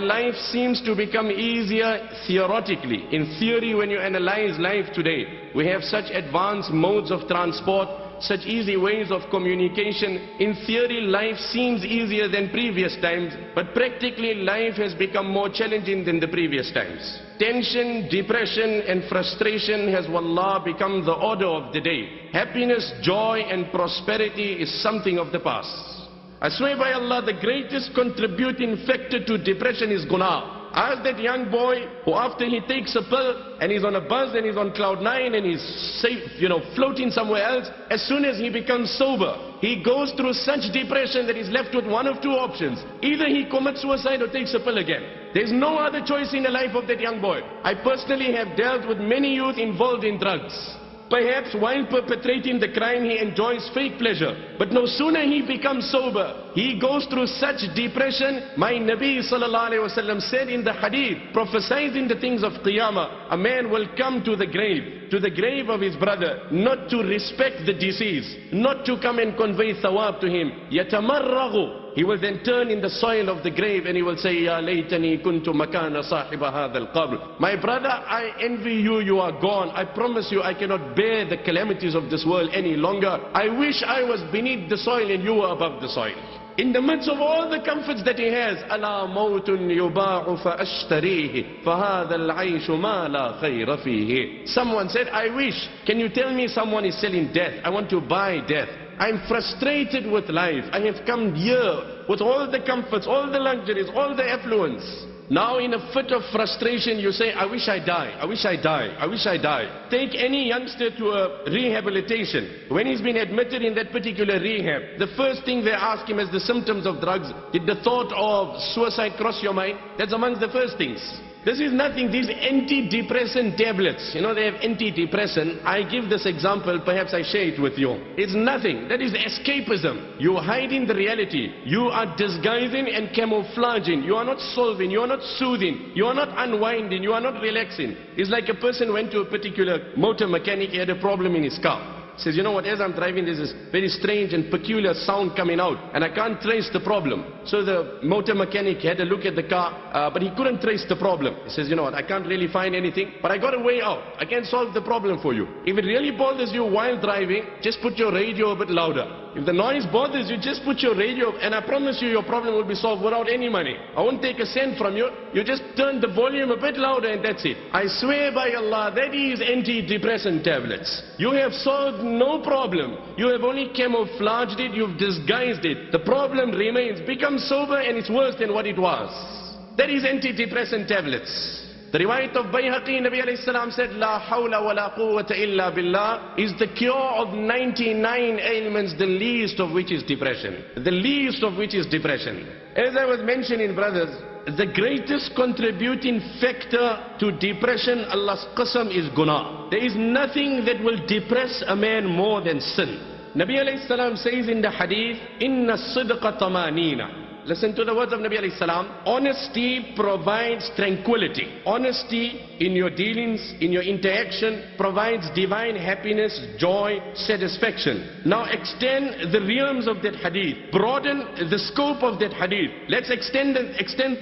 Life seems to become easier theoretically. In theory, when you analyze life today, we have such advanced modes of transport, such easy ways of communication. In theory, life seems easier than previous times, but practically life has become more challenging than the previous times. Tension, depression and frustration has, wallah, become the order of the day. Happiness, joy and prosperity is something of the past. I swear by Allah, the greatest contributing factor to depression is guna. Ask that young boy who after he takes a pill and he's on a buzz and he's on cloud 9 and he's safe, floating somewhere else, as soon as he becomes sober, he goes through such depression that he's left with one of two options. Either he commits suicide or takes a pill again. There's no other choice in the life of that young boy. I personally have dealt with many youth involved in drugs. Perhaps while perpetrating the crime he enjoys fake pleasure, but no sooner he becomes sober, he goes through such depression. My Nabi sallallahu alaihi wasallam said in the hadith, prophesizing the things of Qiyamah, a man will come to the grave of his brother, not to respect the deceased, not to come and convey thawab to him. Yatamarragu. He will then turn in the soil of the grave and he will say, Ya laytani kuntu makana sahiba hadha al-qabr. My brother, I envy you, you are gone. I promise you, I cannot bear the calamities of this world any longer. I wish I was beneath the soil and you were above the soil. In the midst of all the comforts that he has, Ala mawtun yuba'u fa ashtarihi, fa hadha al-aishu ma la khayra fihi. Someone said, I wish, can you tell me someone is selling death? I want to buy death. I'm frustrated with life. I have come here with all the comforts, all the luxuries, all the affluence. Now in a fit of frustration you say, I wish I die, I wish I die, I wish I die. Take any youngster to a rehabilitation. When he's been admitted in that particular rehab, the first thing they ask him is the symptoms of drugs. Did the thought of suicide cross your mind? That's amongst the first things. This is nothing, these antidepressant tablets, they have antidepressant. I give this example, perhaps I share it with you. It's nothing, that is escapism. You are hiding the reality. You are disguising and camouflaging. You are not solving, you are not soothing, you are not unwinding, you are not relaxing. It's like a person went to a particular motor mechanic, he had a problem in his car. Says, you know what, as I'm driving there's this very strange and peculiar sound coming out and I can't trace the problem. So the motor mechanic had a look at the car, but he couldn't trace the problem. He says, you know what, I can't really find anything, but I got a way out. I can solve the problem for you. If it really bothers you while driving, just put your radio a bit louder. If the noise bothers you, just put your radio, and I promise you your problem will be solved without any money. I won't take a cent from you. You just turn the volume a bit louder and that's it. I swear by Allah, that is antidepressant tablets. You have solved no problem. You have only camouflaged it, you've disguised it. The problem remains. Become sober and it's worse than what it was. That is antidepressant tablets. The riwayat of Bayhaqi, Nabi alayhi salam said, La hawla wa la quwwata illa billah is the cure of 99 ailments, the least of which is depression. The least of which is depression. As I was mentioning, brothers, the greatest contributing factor to depression, Allah's qasam, is guna. There is nothing that will depress a man more than sin. Nabi alayhi salam says in the hadith, Inna sidqa tamanina. Listen to the words of Nabi alayhi salam. Honesty provides tranquility. Honesty in your dealings, in your interaction, provides divine happiness, joy, satisfaction. Now extend the realms of that hadith. Broaden the scope of that hadith. Let's extend the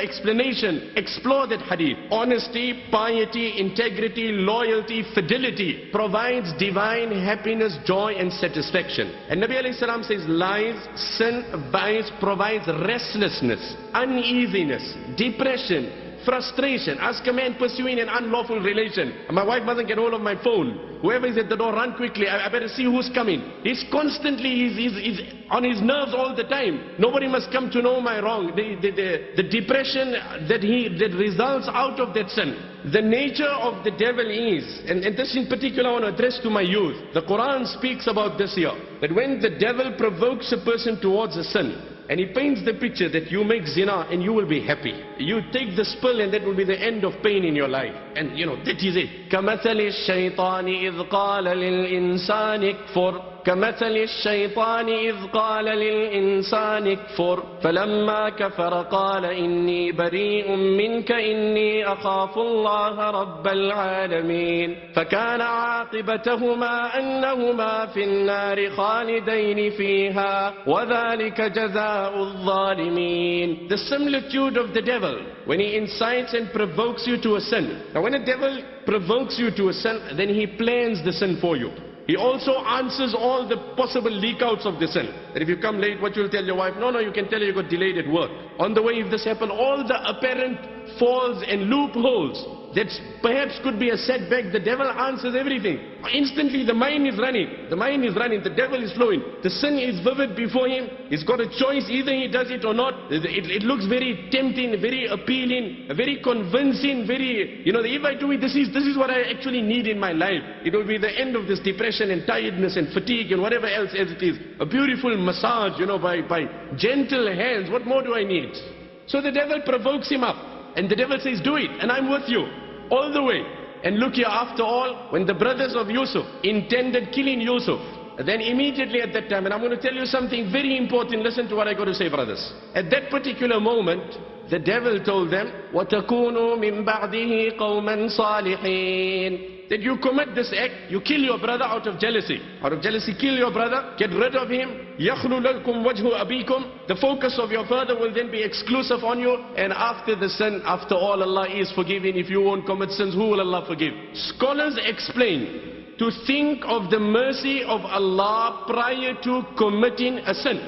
explanation. Explore that hadith. Honesty, piety, integrity, loyalty, fidelity provides divine happiness, joy and satisfaction. And Nabi alayhi salam says lies, sin, vice provides restlessness, uneasiness, depression, frustration. Ask a man pursuing an unlawful relation. My wife mustn't get hold of my phone. Whoever is at the door, run quickly. I better see who's coming. He's constantly, he's on his nerves all the time. Nobody must come to know my wrong. The depression that results out of that sin. The nature of the devil is, and this in particular I want to address to my youth. The Quran speaks about this here. That when the devil provokes a person towards a sin, and he paints the picture that you make zina and you will be happy. You take the spill and that will be the end of pain in your life. And that is it. كَمَثَلِ الشَّيْطَانِ إِذْ قَالَ لِلْإِنسَانِ اكْفُرْ كمثل الشيطان إذ قال للإنسان اكفر فلما كفر قال إني بريء منك إني أخاف الله رب العالمين فكان عاقبتهما أنهما في النار خالدين فيها وذلك جزاء الظالمين. The similitude of the devil when he incites and provokes you to a sin. Now when a devil provokes you to a sin, then he plans the sin for you. He also answers all the possible leak-outs of the sin. That if you come late, what you'll tell your wife? No, you can tell her you got delayed at work. On the way, if this happened, all the apparent falls and loopholes that perhaps could be a setback, the devil answers everything. Instantly the mind is running. The mind is running. The devil is flowing. The sin is vivid before him. He's got a choice. Either he does it or not. It looks very tempting, very appealing, very convincing, very, if I do it, this is what I actually need in my life. It will be the end of this depression and tiredness and fatigue and whatever else as it is. A beautiful massage, by gentle hands. What more do I need? So the devil provokes him up. And the devil says, do it, and I'm with you. All the way. And look here, after all, when the brothers of Yusuf intended killing Yusuf, then immediately at that time, and I'm going to tell you something very important, listen to what I got to say, brothers. At that particular moment, the devil told them, وَتَكُونُوا مِن بَعْدِهِ قَوْمًا صَالِحِينَ. That you commit this act, you kill your brother out of jealousy. Out of jealousy, kill your brother, get rid of him. يَخْلُ لَكُمْ وَجْهُ أَبِيكُمْ. The focus of your father will then be exclusive on you. And after the sin, after all, Allah is forgiving. If you won't commit sins, who will Allah forgive? Scholars explain to think of the mercy of Allah prior to committing a sin.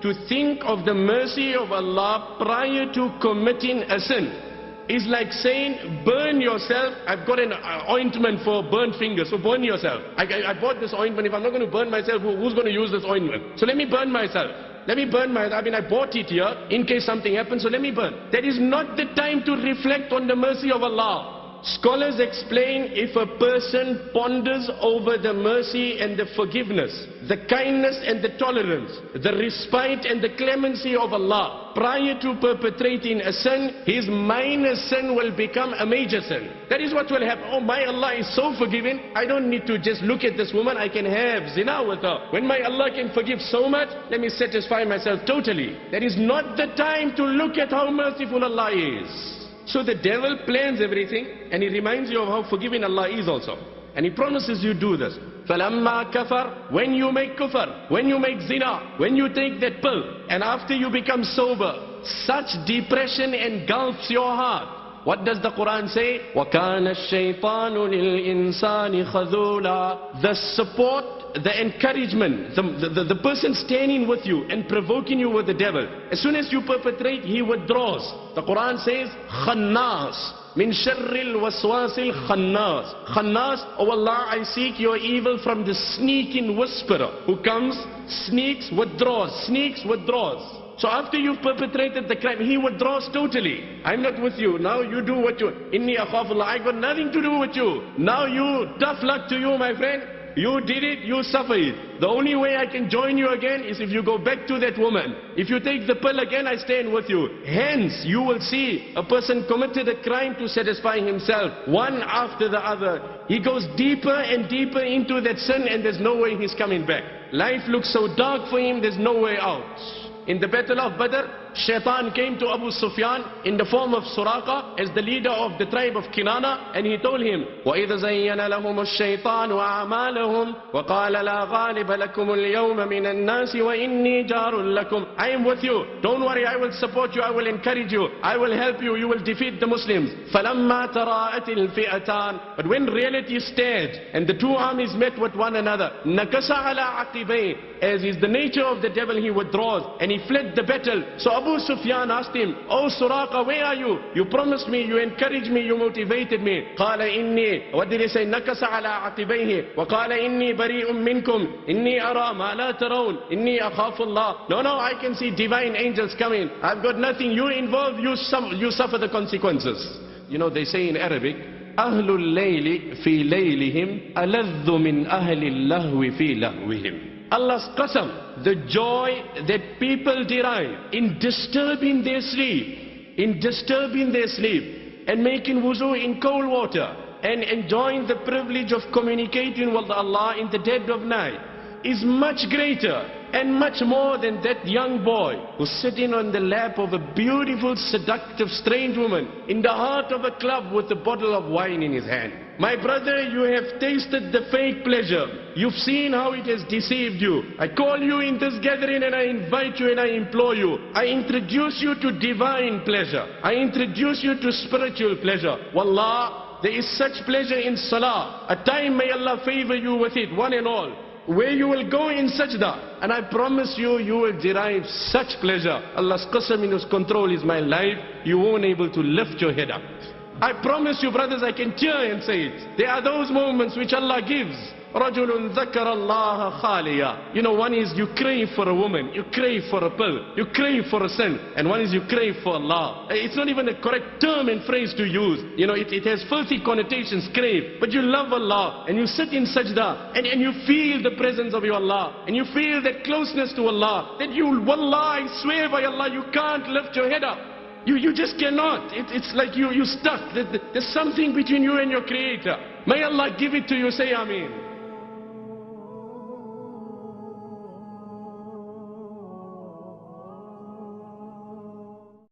To think of the mercy of Allah prior to committing a sin is like saying, burn yourself. I've got an ointment for burnt fingers, so burn yourself. I bought this ointment. If I'm not going to burn myself, who's going to use this ointment? So let me burn myself. I bought it here in case something happens, so let me burn. That is not the time to reflect on the mercy of Allah. Scholars explain, if a person ponders over the mercy and the forgiveness, the kindness and the tolerance, the respite and the clemency of Allah, prior to perpetrating a sin, his minor sin will become a major sin. That is what will happen. Oh, my Allah is so forgiving, I don't need to just look at this woman, I can have zina with her. When my Allah can forgive so much, let me satisfy myself totally. That is not the time to look at how merciful Allah is. So the devil plans everything, and he reminds you of how forgiving Allah is also. And he promises you do this. فَلَمَّا كَفَرْ. When you make kufr, when you make zina, when you take that pill, and after you become sober, such depression engulfs your heart. What does the Quran say? وَكَانَ الشَّيْطَانُ لِلْإِنسَانِ خَذُولًا. The support, the encouragement, the person standing with you and provoking you with the devil, as soon as you perpetrate, he withdraws. The Quran says, Khannas. Min sharril waswasil khannas. Khannas, oh Allah, I seek your evil from the sneaking whisperer who comes, sneaks, withdraws, sneaks, withdraws. So after you've perpetrated the crime, he withdraws totally. I'm not with you. Now you do what you... Inni akhafullah. I got nothing to do with you. Now you, tough luck to you, my friend. You did it, you suffer it. The only way I can join you again is if you go back to that woman. If you take the pill again, I stand with you. Hence, you will see a person committed a crime to satisfy himself, one after the other. He goes deeper and deeper into that sin, and there's no way he's coming back. Life looks so dark for him, there's no way out. In the battle of Badr, Shaitan came to Abu Sufyan in the form of Suraqa as the leader of the tribe of Kinana, and he told him, وَإِذَا زَيَّنَ لَهُمُ الشَّيْطَانُ أَعْمَالَهُمْ وَقَالَ لَا غَالِبَ لَكُمُ الْيَوْمَ مِنَ النَّاسِ وَإِنِّي جَارٌ لَكُمْ. I am with you. Don't worry, I will support you, I will encourage you, I will help you, you will defeat the Muslims. فَلَمَّا تَرَاءَتِ الْفِئَتَانِ. But when reality stared and the two armies met with one another, نَكَسَ عَلَىٰ عَقِبَيْهِ. As is the nature of the devil, he withdraws and he fled the battle. So Abu Sufyan asked him, Oh Suraqa, where are you? You promised me, you encouraged me, you motivated me. قال إني, what did he say? نكس على عقبيه وقال إني بريء منكم إني أرى ما لا ترون إني أخاف الله. No, I can see divine angels coming. I've got nothing. You involved, you suffer the consequences. They say in Arabic, أهل الليل في ليلهم ألذ من أهل اللهو في لهوهم. Allah's qasam, the joy that people derive in disturbing their sleep, and making wuzu in cold water, and enjoying the privilege of communicating with Allah in the dead of night. is much greater and much more than that young boy who's sitting on the lap of a beautiful, seductive, strange woman in the heart of a club with a bottle of wine in his hand. My brother, you have tasted the fake pleasure. You've seen how it has deceived you. I call you in this gathering and I invite you and I implore you. I introduce you to divine pleasure. I introduce you to spiritual pleasure. Wallah, there is such pleasure in salah. A time may Allah favor you with it, one and all, where you will go in sajda, and I promise you, you will derive such pleasure. Allah's qasam in His control is my life. You won't able to lift your head up. I promise you, brothers, I can tear and say it. There are those moments which Allah gives. رَجُلٌ ذَكَرَ اللَّهَ خَالِيًا. You know, one is you crave for a woman, you crave for a pill, you crave for a sin, and one is you crave for Allah. It's not even a correct term and phrase to use. You know, it has filthy connotations, crave. But you love Allah, and you sit in sajda, and you feel the presence of your Allah, and you feel that closeness to Allah, that you, wallah, I swear by Allah, you can't lift your head up. You just cannot. It's like you're stuck. There's something between you and your Creator. May Allah give it to you. Say Ameen.